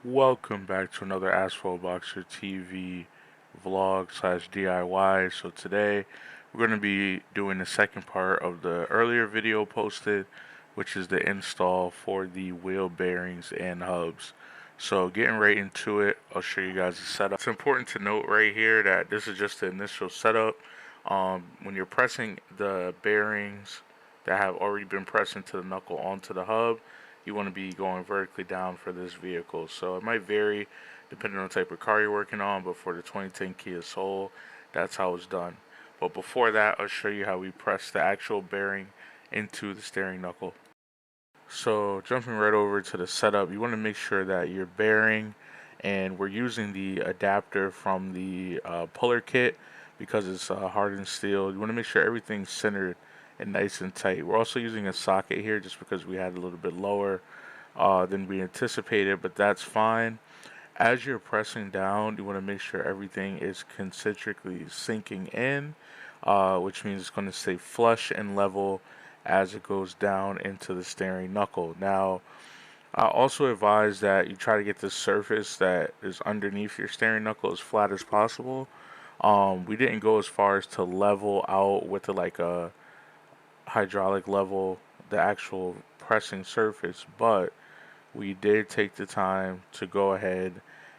Welcome back to another Asphalt Boxer TV vlog slash DIY. So today we're going to be doing the second part of the earlier video posted, which is the install for the wheel bearings and hubs. So getting right into it, I'll show you guys the setup. It's important to note right here that this is just the initial setup. When you're pressing the bearings that have already been pressed into the knuckle onto the hub, you want to be going vertically down for this vehicle. So it might vary depending on the type of car you're working on, but for the 2010 Kia Soul, that's how it's done. But before that, I'll show you how we press the actual bearing into the steering knuckle. So jumping right over to the setup, you want to make sure that your bearing, and we're using the adapter from the puller kit because it's hardened steel. You want to make sure everything's centered and nice and tight. We're also using a socket here just because we had a little bit lower than we anticipated, but that's fine. As you're pressing down, you want to make sure everything is concentrically sinking in, which means it's going to stay flush and level as it goes down into the steering knuckle. Now, I also advise that you try to get the surface that is underneath your steering knuckle as flat as possible. We didn't go as far as to level out with like a hydraulic level the actual pressing surface, but we did take the time to go ahead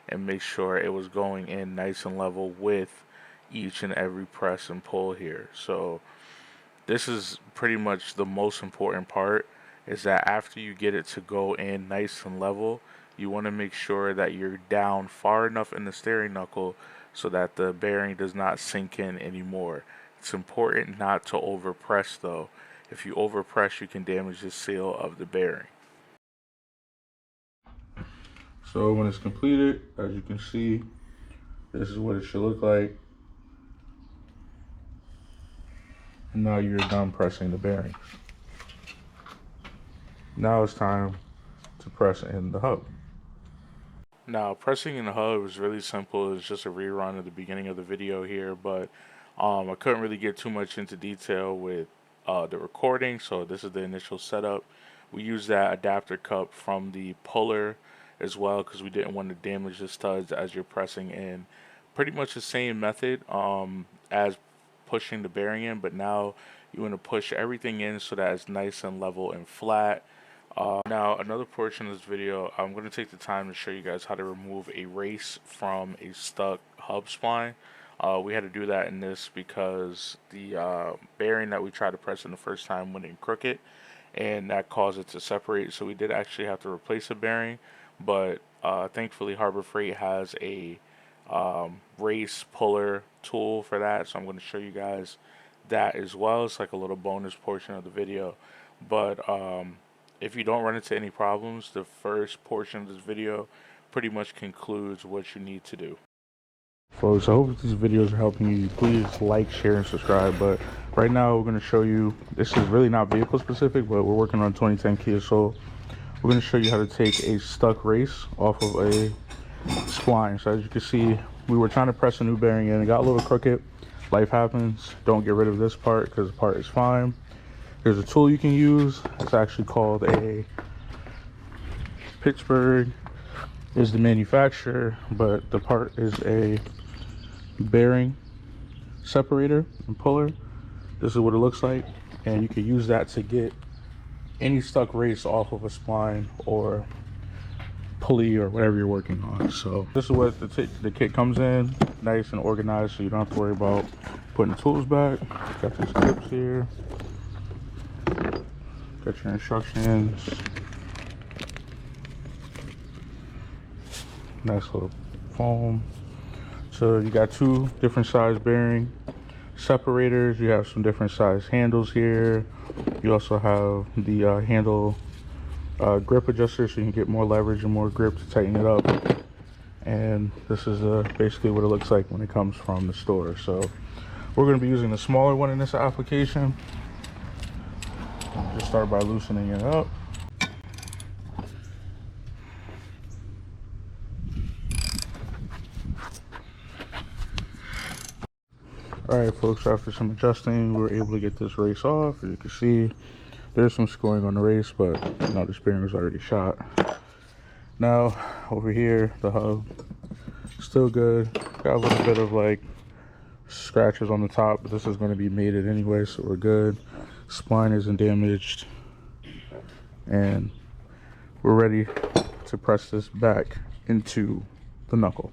and make sure it was going in nice and level with each and every press and pull here. So this is pretty much the most important part, is that after you get it to go in nice and level, you want to make sure that you're down far enough in the steering knuckle so that the bearing does not sink in anymore. It's important not to overpress though. If you overpress, you can damage the seal of the bearing. So when it's completed, as you can see, this is what it should look like. And now you're done pressing the bearings. Now it's time to press in the hub. Now pressing in the hub is really simple. It's just a rerun of the beginning of the video here, but I couldn't really get too much into detail with the recording, so this is the initial setup. We use that adapter cup from the puller as well because we didn't want to damage the studs as you're pressing in. Pretty much the same method as pushing the bearing in, but now you want to push everything in so that it's nice and level and flat. Now another portion of this video, I'm going to take the time to show you guys how to remove a race from a stuck hub spline. We had to do that in this because the bearing that we tried to press in the first time went in crooked, and that caused it to separate. So we did actually have to replace a bearing, but thankfully Harbor Freight has a race puller tool for that. So I'm going to show you guys that as well. It's like a little bonus portion of the video. But if you don't run into any problems, the first portion of this video pretty much concludes what you need to do. Folks, I hope these videos are helping you. Please like, share, and subscribe. But right now we're going to show you, this is really not vehicle specific, but we're working on 2010 Kia Soul. We're going to show you how to take a stuck race off of a spline. So as you can see, we were trying to press a new bearing in. It got a little crooked. Life happens. Don't get rid of this part because the part is fine. There's a tool you can use. It's actually called a Pittsburgh is the manufacturer, but the part is a bearing separator and puller. This is what it looks like, and you can use that to get any stuck race off of a spline or pulley or whatever you're working on. So this is what the kit comes in, nice and organized, so you don't have to worry about putting the tools back. Got these clips here. Got your instructions. Nice little foam. So you got two different size bearing separators. You have some different size handles here. You also have the handle grip adjuster, so you can get more leverage and more grip to tighten it up. And this is basically what it looks like when it comes from the store. So we're going to be using the smaller one in this application. Just start by loosening it up. Alright folks, after some adjusting, we were able to get this race off. As you can see, there's some scoring on the race, but you know, this bearing was already shot. Now over here, the hub, still good. Got a little bit of like scratches on the top, but this is going to be mated anyway, so we're good. Spline isn't damaged, and we're ready to press this back into the knuckle.